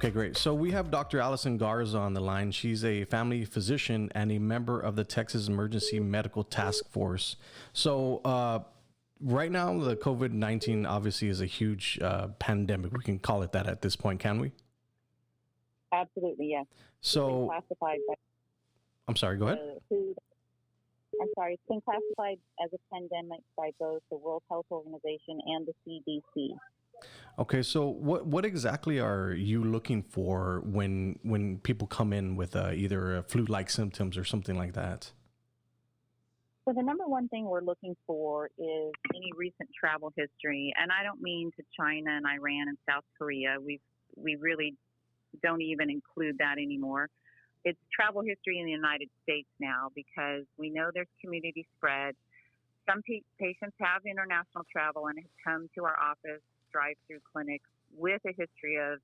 Okay, great. So we have Dr. Alison Garza on the line. She's a family physician and a member of the Texas Emergency Medical Task Force. So right now, the COVID-19 obviously is a huge pandemic. We can call it that at this point, can we? Absolutely, yes. So, classified by I'm sorry, go ahead. It's been classified as a pandemic by both the World Health Organization and the CDC. Okay, so what exactly are you looking for when people come in with either flu-like symptoms or something like that? So the number one thing we're looking for is any recent travel history, and I don't mean to China and Iran and South Korea. We really don't even include that anymore. It's travel history in the United States now because we know there's community spread. Some patients have international travel and have come to our office, drive-through clinics with a history of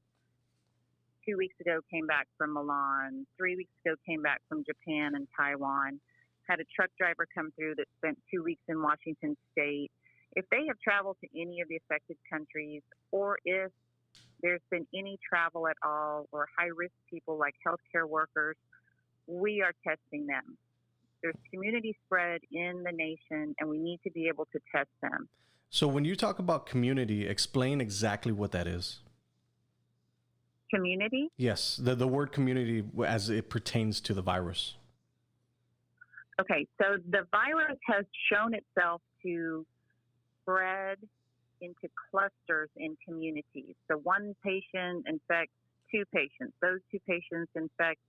2 weeks ago came back from Milan, 3 weeks ago came back from Japan and Taiwan, had a truck driver come through that spent 2 weeks in Washington State. If they have traveled to any of the affected countries, or if there's been any travel at all, or high-risk people like healthcare workers, we are testing them. There's community spread in the nation, and we need to be able to test them. So when you talk about community, explain exactly what that is. Community? Yes, the word community as it pertains to the virus. Okay, so the virus has shown itself to spread into clusters in communities. So one patient infects 2 patients. Those 2 patients infect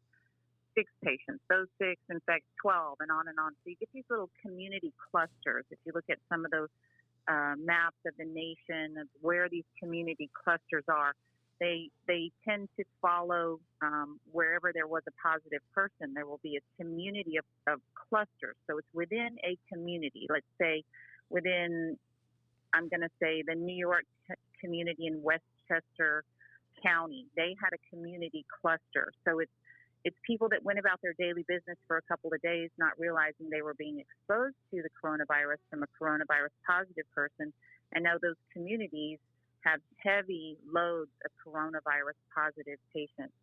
6 patients. Those 6 infect 12, and on and on. So you get these little community clusters. If you look at some of those maps of the nation of where these community clusters are, they tend to follow wherever there was a positive person. There will be a community of clusters. So it's within a community. Let's say within, I'm going to say, the New York community in Westchester County. They had a community cluster. So it's people that went about their daily business for a couple of days, not realizing they were being exposed to the coronavirus from a coronavirus positive person. And now those communities have heavy loads of coronavirus positive patients.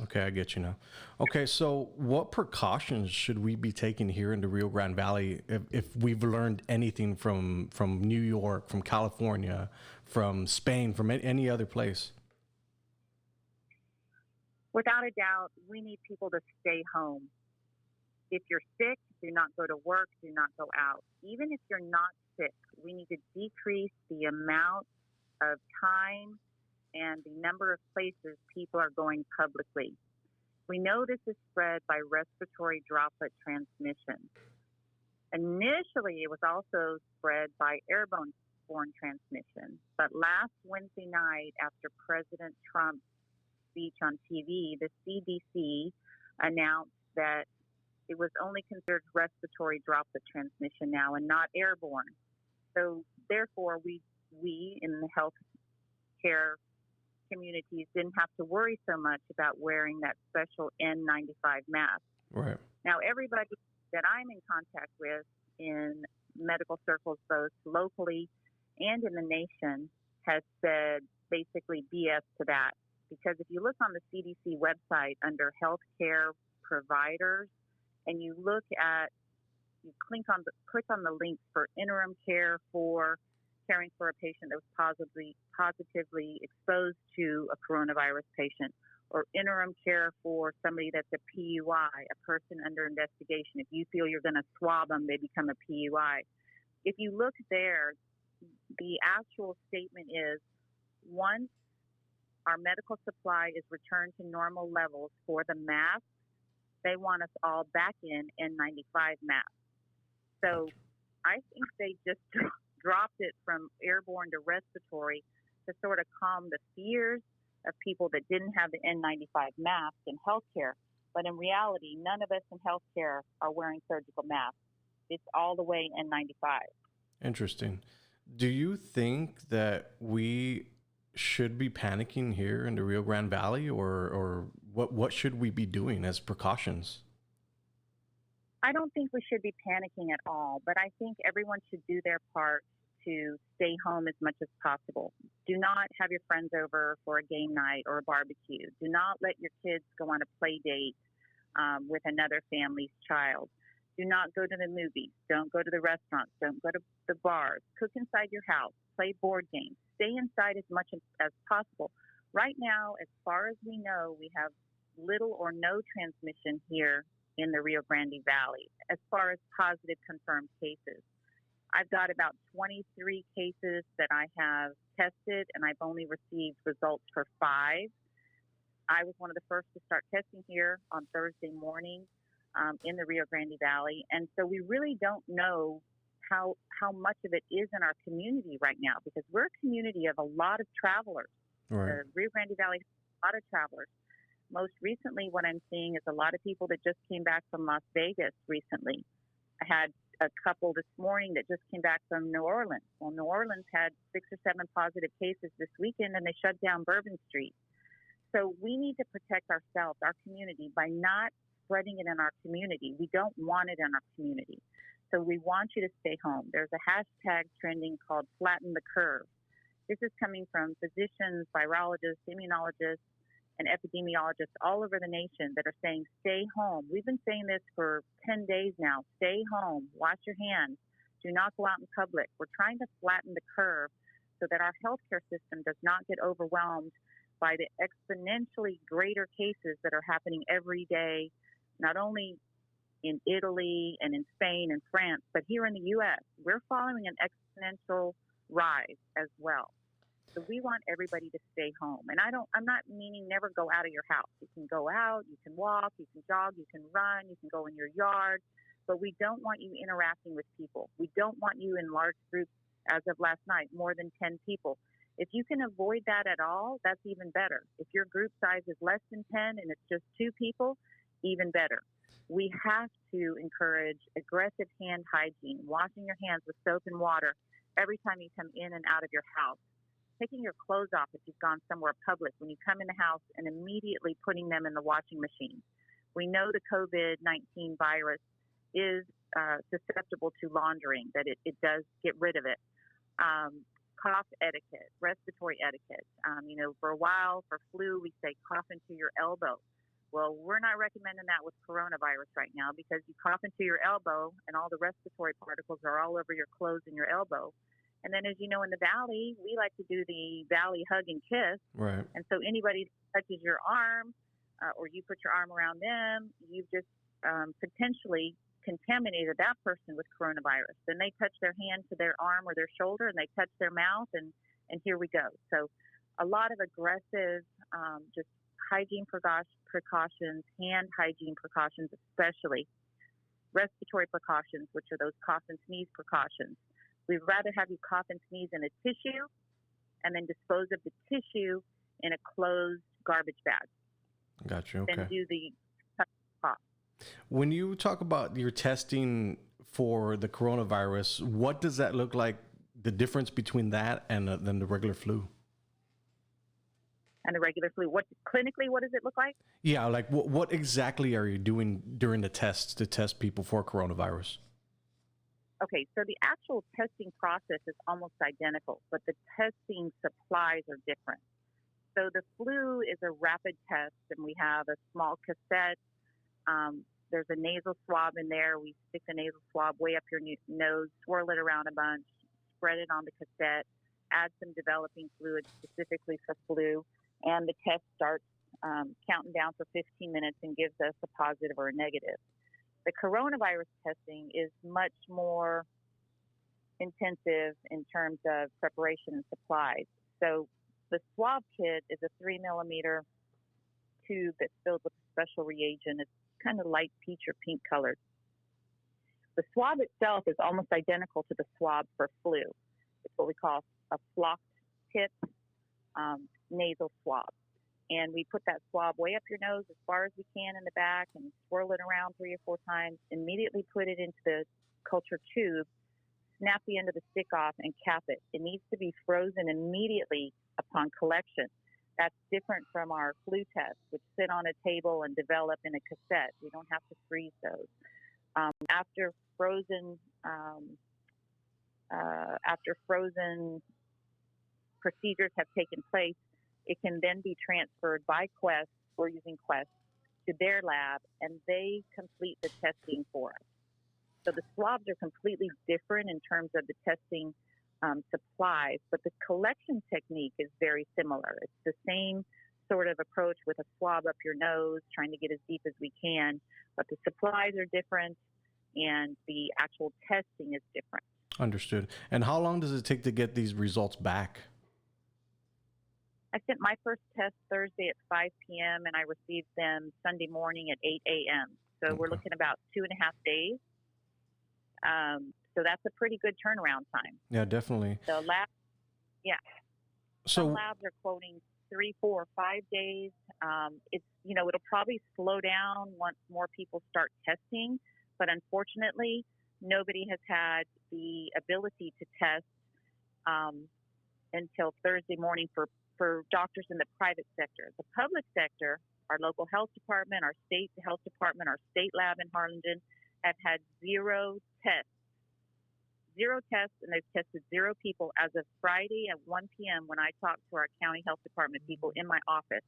Okay, I get you now. Okay, so what precautions should we be taking here in the Rio Grande Valley if we've learned anything from New York, from California, from Spain, from any other place? Without a doubt, we need people to stay home. If you're sick, do not go to work, do not go out. Even if you're not sick, we need to decrease the amount of time and the number of places people are going publicly. We know this is spread by respiratory droplet transmission. Initially, it was also spread by airborne transmission. But last Wednesday night, after President Trump's speech on TV, the CDC announced that it was only considered respiratory droplet transmission now and not airborne. So therefore, we in the healthcare communities didn't have to worry so much about wearing that special N95 mask. Right. Now, everybody that I'm in contact with in medical circles, both locally and in the nation, has said basically BS to that. Because if you look on the CDC website under healthcare providers, and you look at, you click on the link for interim care for caring for a patient that was positively exposed to a coronavirus patient, or interim care for somebody that's a PUI, a person under investigation. If you feel you're going to swab them, they become a PUI. If you look there, the actual statement is, once our medical supply is returned to normal levels for the masks, they want us all back in N95 masks. So I think they just dropped it from airborne to respiratory to sort of calm the fears of people that didn't have the N95 mask in healthcare. But in reality, none of us in healthcare are wearing surgical masks. It's all the way N95. Interesting. Do you think that we should be panicking here in the Rio Grande Valley, or what should we be doing as precautions? I don't think we should be panicking at all, but I think everyone should do their part to stay home as much as possible. Do not have your friends over for a game night or a barbecue. Do not let your kids go on a play date with another family's child. Do not go to the movies. Don't go to the restaurants. Don't go to the bars. Cook inside your house. Play board games. Stay inside as much as possible. Right now, as far as we know, we have little or no transmission here in the Rio Grande Valley as far as positive confirmed cases. I've got about 23 cases that I have tested, and I've only received results for 5. I was one of the first to start testing here on Thursday morning in the Rio Grande Valley, and so we really don't know how much of it is in our community right now, because we're a community of a lot of travelers. Right. The Rio Grande Valley has a lot of travelers. Most recently, what I'm seeing is a lot of people that just came back from Las Vegas recently. I had a couple this morning that just came back from New Orleans. Well, New Orleans had 6 or 7 positive cases this weekend, and they shut down Bourbon Street. So we need to protect ourselves, our community, by not spreading it in our community. We don't want it in our community. So we want you to stay home. There's a hashtag trending called Flatten the Curve. This is coming from physicians, virologists, immunologists, and epidemiologists all over the nation that are saying, stay home. We've been saying this for 10 days now. Stay home. Wash your hands. Do not go out in public. We're trying to flatten the curve so that our healthcare system does not get overwhelmed by the exponentially greater cases that are happening every day, not only in Italy and in Spain and France, but here in the U.S. We're following an exponential rise as well. So we want everybody to stay home. And I'm not meaning never go out of your house. You can go out, you can walk, you can jog, you can run, you can go in your yard, but we don't want you interacting with people. We don't want you in large groups, as of last night, more than 10 people. If you can avoid that at all, that's even better. If your group size is less than 10 and it's just 2 people, even better. We have to encourage aggressive hand hygiene, washing your hands with soap and water every time you come in and out of your house, taking your clothes off if you've gone somewhere public when you come in the house, and immediately putting them in the washing machine. We know the COVID-19 virus is susceptible to laundering, that it does get rid of it. Cough etiquette, respiratory etiquette. For a while, for flu, we say cough into your elbow. Well, we're not recommending that with coronavirus right now, because you cough into your elbow and all the respiratory particles are all over your clothes and your elbow. And then, as you know, in the Valley, we like to do the Valley hug and kiss. Right. And so anybody that touches your arm or you put your arm around them, you've just potentially contaminated that person with coronavirus. Then they touch their hand to their arm or their shoulder, and they touch their mouth, and here we go. So a lot of aggressive just hygiene precautions, hand hygiene precautions especially, respiratory precautions, which are those cough and sneeze precautions. We'd rather have you cough and sneeze in a tissue and then dispose of the tissue in a closed garbage bag. Gotcha. Okay. Then do the cough. When you talk about your testing for the coronavirus, what does that look like, the difference between that and then the regular flu? And the regular flu, clinically, what does it look like? Yeah, like what exactly are you doing during the tests to test people for coronavirus? Okay, so the actual testing process is almost identical, but the testing supplies are different. So the flu is a rapid test, and we have a small cassette. There's a nasal swab in there. We stick the nasal swab way up your nose, swirl it around a bunch, spread it on the cassette, add some developing fluid specifically for flu, and the test starts counting down for 15 minutes and gives us a positive or a negative. The coronavirus testing is much more intensive in terms of preparation and supplies. So the swab kit is a 3 millimeter tube that's filled with a special reagent. It's kind of light peach or pink colored. The swab itself is almost identical to the swab for flu. It's what we call a flocked tip nasal swab. And we put that swab way up your nose as far as we can in the back and swirl it around 3 or 4 times, immediately put it into the culture tube, snap the end of the stick off, and cap it. It needs to be frozen immediately upon collection. That's different from our flu tests, which sit on a table and develop in a cassette. We don't have to freeze those. After frozen after frozen procedures have taken place, it can then be transferred by Quest. We're using Quest to their lab, and they complete the testing for us. So the swabs are completely different in terms of the testing supplies, but the collection technique is very similar. It's the same sort of approach with a swab up your nose, trying to get as deep as we can, but the supplies are different and the actual testing is different. Understood. And how long does it take to get these results back? I sent my first test Thursday at 5 p.m. and I received them Sunday morning at 8 a.m. So Okay. we're looking about 2.5 days. So that's a pretty good turnaround time. Yeah, definitely. The lab, yeah. So Some labs are quoting 3, 4, or 5 days. It's, it'll probably slow down once more people start testing, but unfortunately, nobody has had the ability to test until Thursday morning for doctors in the private sector. The public sector, our local health department, our state health department, our state lab in Harlingen have had 0 tests. 0 tests, and they've tested 0 people as of Friday at 1 p.m. when I talked to our county health department people in my office.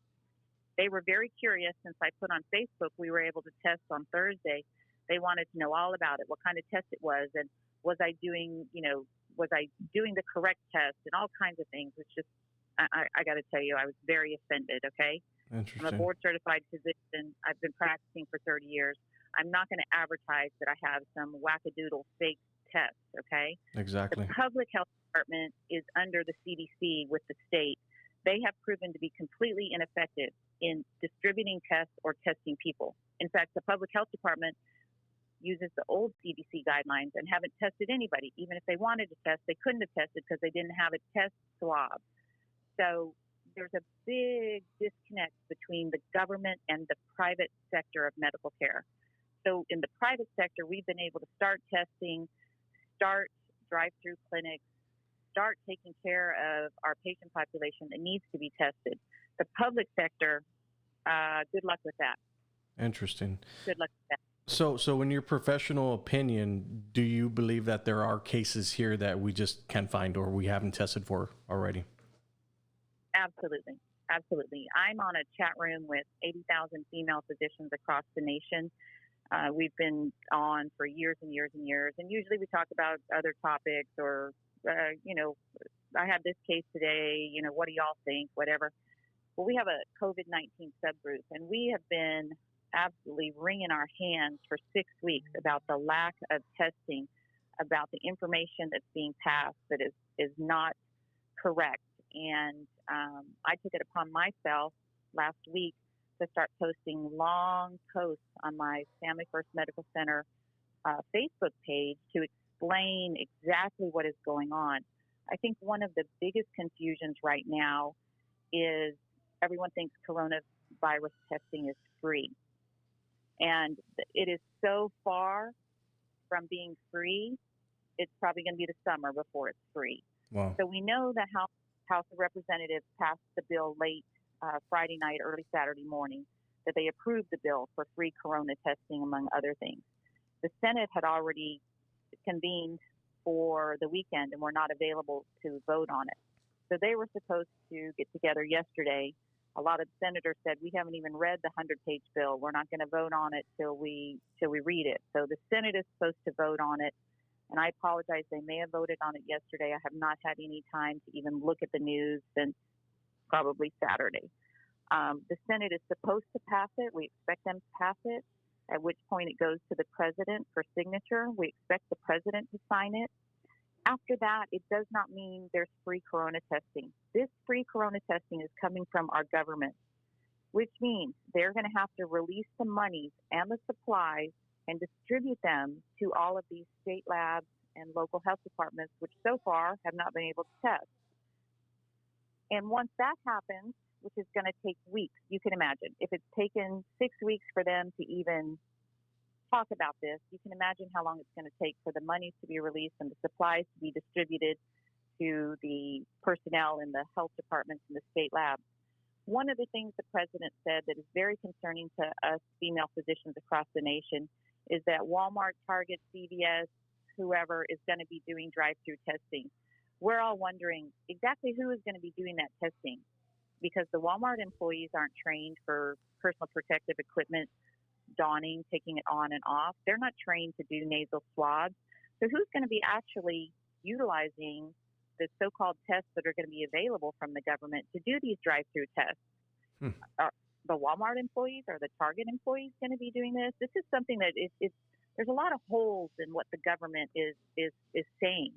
They were very curious since I put on Facebook we were able to test on Thursday. They wanted to know all about it, what kind of test it was, and was I doing the correct test, and all kinds of things. It's just, I got to tell you, I was very offended, okay? interesting. I'm a board-certified physician. I've been practicing for 30 years. I'm not going to advertise that I have some wackadoodle fake test, okay? Exactly. The public health department is under the CDC with the state. They have proven to be completely ineffective in distributing tests or testing people. In fact, the public health department uses the old CDC guidelines and haven't tested anybody. Even if they wanted to test, they couldn't have tested because they didn't have a test swab. So there's a big disconnect between the government and the private sector of medical care. So in the private sector, we've been able to start testing, start drive-through clinics, start taking care of our patient population that needs to be tested. The public sector, good luck with that. Interesting. Good luck with that. So in your professional opinion, do you believe that there are cases here that we just can't find or we haven't tested for already? Absolutely. Absolutely. I'm on a chat room with 80,000 female physicians across the nation. We've been on for years and years and years. And usually we talk about other topics or, I have this case today, what do y'all think, whatever. Well, we have a COVID-19 subgroup, and we have been absolutely wringing our hands for 6 weeks about the lack of testing, about the information that's being passed that is not correct. And I took it upon myself last week to start posting long posts on my Family First Medical Center Facebook page to explain exactly what is going on. I think one of the biggest confusions right now is everyone thinks coronavirus testing is free. And it is so far from being free, it's probably going to be the summer before it's free. Wow. So we know that House of Representatives passed the bill late Friday night, early Saturday morning, that they approved the bill for free corona testing, among other things. The Senate had already convened for the weekend and were not available to vote on it. So they were supposed to get together yesterday. A lot of senators said, we haven't even read the 100-page bill. We're not going to vote on it till we read it. So the Senate is supposed to vote on it. And I apologize, they may have voted on it yesterday. I have not had any time to even look at the news since probably Saturday. The Senate is supposed to pass it. We expect them to pass it, at which point it goes to the president for signature. We expect the president to sign it. After that, it does not mean there's free corona testing. This free corona testing is coming from our government, which means they're going to have to release the monies and the supplies and distribute them to all of these state labs and local health departments, which so far have not been able to test. And once that happens, which is going to take weeks, you can imagine, if it's taken 6 weeks for them to even talk about this, you can imagine how long it's going to take for the monies to be released and the supplies to be distributed to the personnel in the health departments and the state labs. One of the things the president said that is very concerning to us female physicians across the nation is that Walmart, Target, CVS, whoever is going to be doing drive-through testing. We're all wondering exactly who is going to be doing that testing, because the Walmart employees aren't trained for personal protective equipment donning, taking it on and off. They're not trained to do nasal swabs. So who's going to be actually utilizing the so-called tests that are going to be available from the government to do these drive-through tests? Are the Walmart employees or the Target employees going to be doing this? This is something that there's a lot of holes in what the government is saying.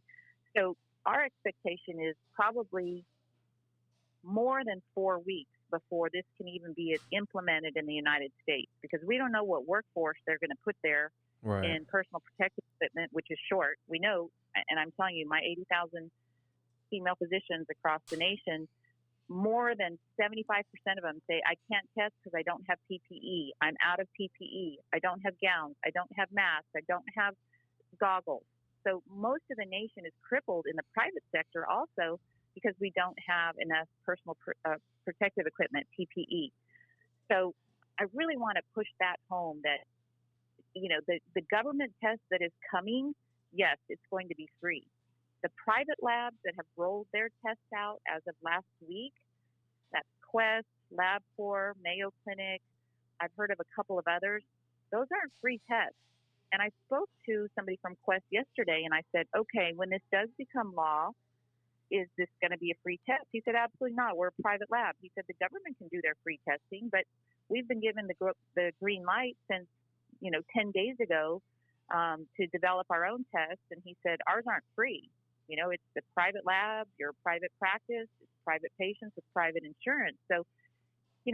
So our expectation is probably more than 4 weeks before this can even be implemented in the United States, because we don't know what workforce they're going to put there in personal protective equipment, which is short. We know, and I'm telling you, my 80,000 female physicians across the nation, more than 75% of them say, I can't test because I don't have PPE. I'm out of PPE. I don't have gowns. I don't have masks. I don't have goggles. So most of the nation is crippled in the private sector also because we don't have enough personal protective equipment, PPE. So I really want to push that home that, the government test that is coming, yes, it's going to be free. The private labs that have rolled their tests out as of last week, that's Quest, LabCorp, Mayo Clinic, I've heard of a couple of others, those aren't free tests. And I spoke to somebody from Quest yesterday, and I said, okay, when this does become law, is this going to be a free test? He said, absolutely not. We're a private lab. He said the government can do their free testing, but we've been given the green light since, 10 days ago to develop our own tests. And he said, ours aren't free. It's the private lab, your private practice, it's private patients, it's private insurance. So,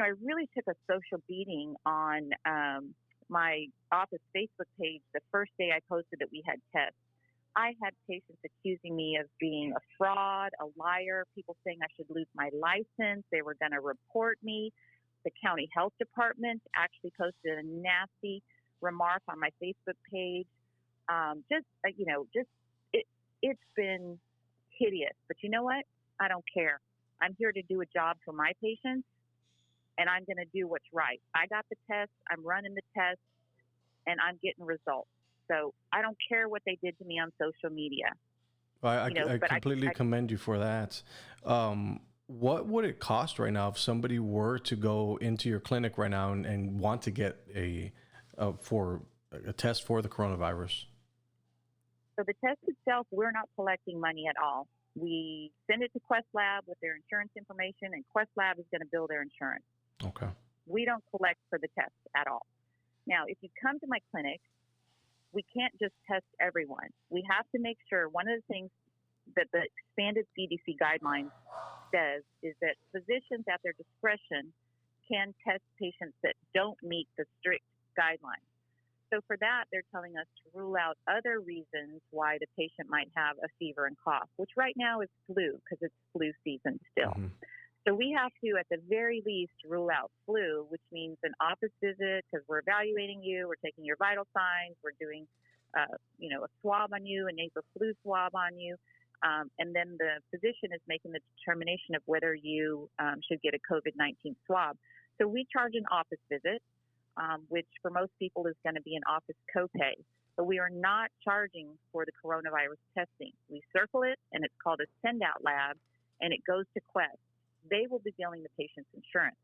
I really took a social beating on my office Facebook page the first day I posted that we had tests. I had patients accusing me of being a fraud, a liar, people saying I should lose my license. They were going to report me. The county health department actually posted a nasty remark on my Facebook page. It's been hideous. But you know what? I don't care. I'm here to do a job for my patients, and I'm going to do what's right. I got the test. I'm running the test, and I'm getting results. So I don't care what they did to me on social media. I completely commend you for that. What would it cost right now if somebody were to go into your clinic right now and want to get a test for the coronavirus? So the test itself, we're not collecting money at all. We send it to Quest Lab with their insurance information, and Quest Lab is going to bill their insurance. Okay. We don't collect for the test at all. Now, if you come to my clinic, we can't just test everyone. We have to make sure, one of the things that the expanded CDC guidelines says is that physicians at their discretion can test patients that don't meet the strict guidelines. So for that, they're telling us to rule out other reasons why the patient might have a fever and cough, which right now is flu because it's flu season still. Mm-hmm. So we have to, at the very least, rule out flu, which means an office visit because we're evaluating you, we're taking your vital signs, we're doing, a swab on you, a nasal flu swab on you, and then the physician is making the determination of whether you should get a COVID-19 swab. So we charge an office visit, which for most people is going to be an office copay, but we are not charging for the coronavirus testing. We circle it, and it's called a send-out lab, and it goes to Quest. They will be billing the patient's insurance.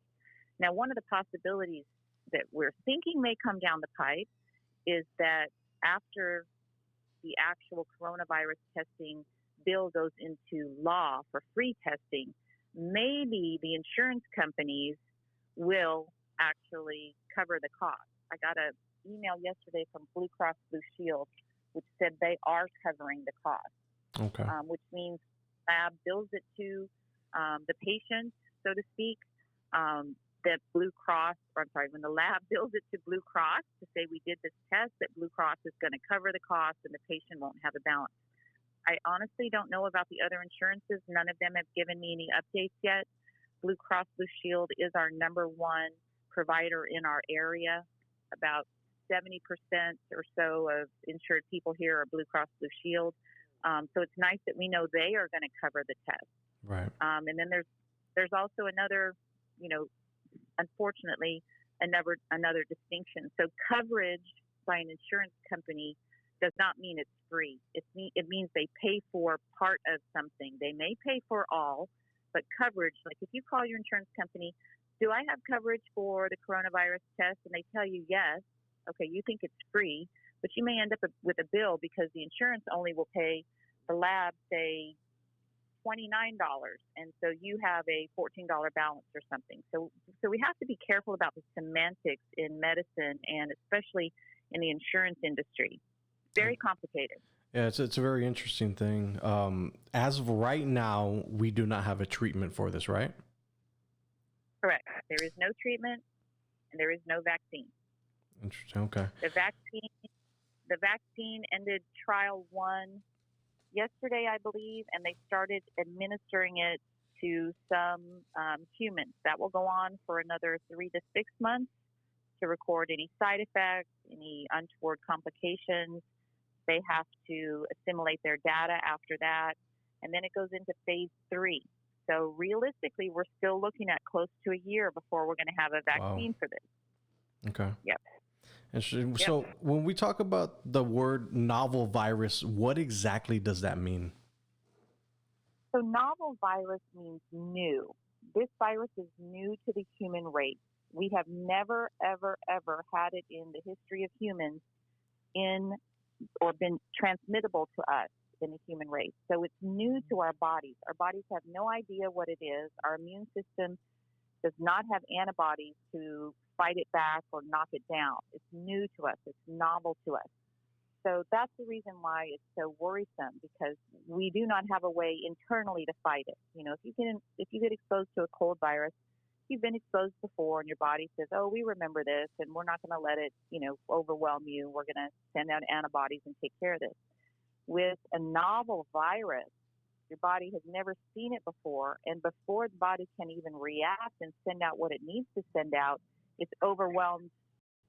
Now, one of the possibilities that we're thinking may come down the pipe is that after the actual coronavirus testing bill goes into law for free testing, maybe the insurance companies will actually cover the cost. I got an email yesterday from Blue Cross Blue Shield, which said they are covering the cost, okay. Which means lab bills it to the patient, so to speak, that when the lab bills it to Blue Cross to say we did this test, that Blue Cross is going to cover the cost and the patient won't have a balance. I honestly don't know about the other insurances. None of them have given me any updates yet. Blue Cross Blue Shield is our number one provider in our area. About 70% or so of insured people here are Blue Cross Blue Shield. So it's nice that we know they are going to cover the test. Right. And then there's also another, unfortunately, another distinction. So coverage by an insurance company does not mean it's free. It means they pay for part of something. They may pay for all, but coverage, like if you call your insurance company, do I have coverage for the coronavirus test? And they tell you yes. Okay, you think it's free, but you may end up with a bill because the insurance only will pay the lab, say, $29, and so you have a $14 balance or something. So we have to be careful about the semantics in medicine and especially in the insurance industry. Very complicated. Yeah, it's a very interesting thing. As of right now, we do not have a treatment for this, right? Correct. There is no treatment and there is no vaccine. Interesting. Okay. The vaccine ended trial 1 yesterday, I believe, and they started administering it to some humans. That will go on for another 3 to 6 months to record any side effects, any untoward complications. They have to assimilate their data after that, and then it goes into phase 3. So realistically, we're still looking at close to a year before we're going to have a vaccine for this. Okay. Yep. Interesting. Yep. So when we talk about the word novel virus, what exactly does that mean? So novel virus means new. This virus is new to the human race. We have never, ever, ever had it in the history of humans or been transmittable to us in the human race. So it's new to our bodies. Our bodies have no idea what it is. Our immune system does not have antibodies to fight it back or knock it down. It's new to us. It's novel to us. So that's the reason why it's so worrisome, because we do not have a way internally to fight it. You know, if you get exposed to a cold virus, you've been exposed before and your body says, oh, we remember this and we're not going to let it, overwhelm you. We're going to send out antibodies and take care of this. With a novel virus, your body has never seen it before, and before the body can even react and send out what it needs to send out, it's overwhelmed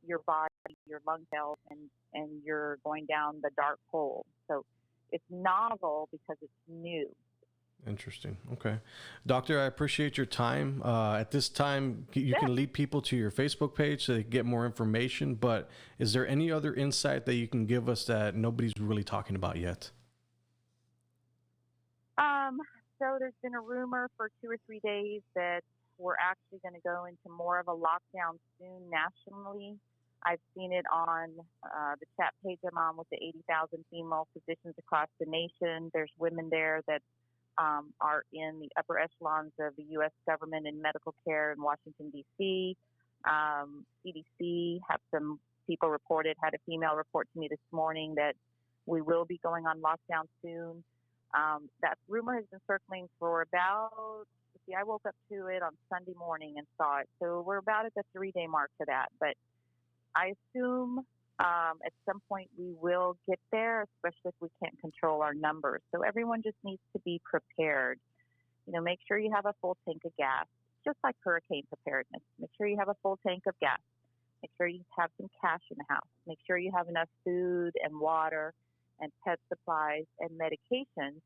your body, your lung cells, and you're going down the dark hole. So it's novel because it's new. Interesting. Okay. Doctor, I appreciate your time. At this time, you can lead people to your Facebook page so they can get more information, but is there any other insight that you can give us that nobody's really talking about yet? So there's been a rumor for 2 or 3 days that we're actually going to go into more of a lockdown soon nationally. I've seen it on the chat page I'm on with the 80,000 female physicians across the nation. There's women there that are in the upper echelons of the U.S. government in medical care in Washington, D.C. CDC have some people had a female report to me this morning that we will be going on lockdown soon. That rumor has been circling for I woke up to it on Sunday morning and saw it. So we're about at the 3-day mark for that. But I assume at some point we will get there, especially if we can't control our numbers. So everyone just needs to be prepared. Make sure you have a full tank of gas, just like hurricane preparedness. Make sure you have a full tank of gas. Make sure you have some cash in the house. Make sure you have enough food and water and pet supplies and medications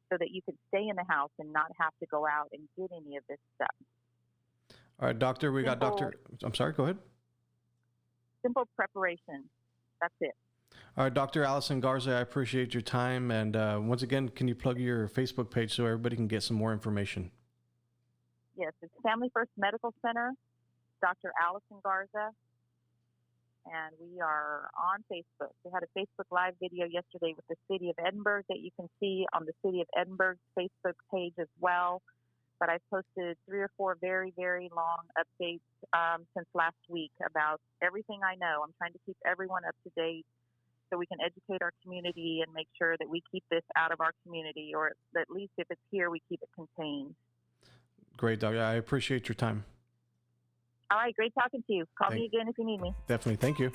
so that you can stay in the house and not have to go out and get any of this stuff. All right, doctor, I'm sorry, go ahead. Simple preparation. That's it. All right, Dr. Alison Garza, I appreciate your time. And once again, can you plug your Facebook page so everybody can get some more information? Yes, it's Family First Medical Center, Dr. Alison Garza, and we are on Facebook. We had a Facebook Live video yesterday with the City of Edinburgh that you can see on the City of Edinburgh's Facebook page as well. But I've posted 3 or 4 very, very long updates since last week about everything I know. I'm trying to keep everyone up to date so we can educate our community and make sure that we keep this out of our community, or at least if it's here, we keep it contained. Great, Doctor. I appreciate your time. All right. Great talking to you. Call me again if you need me. Definitely. Thank you.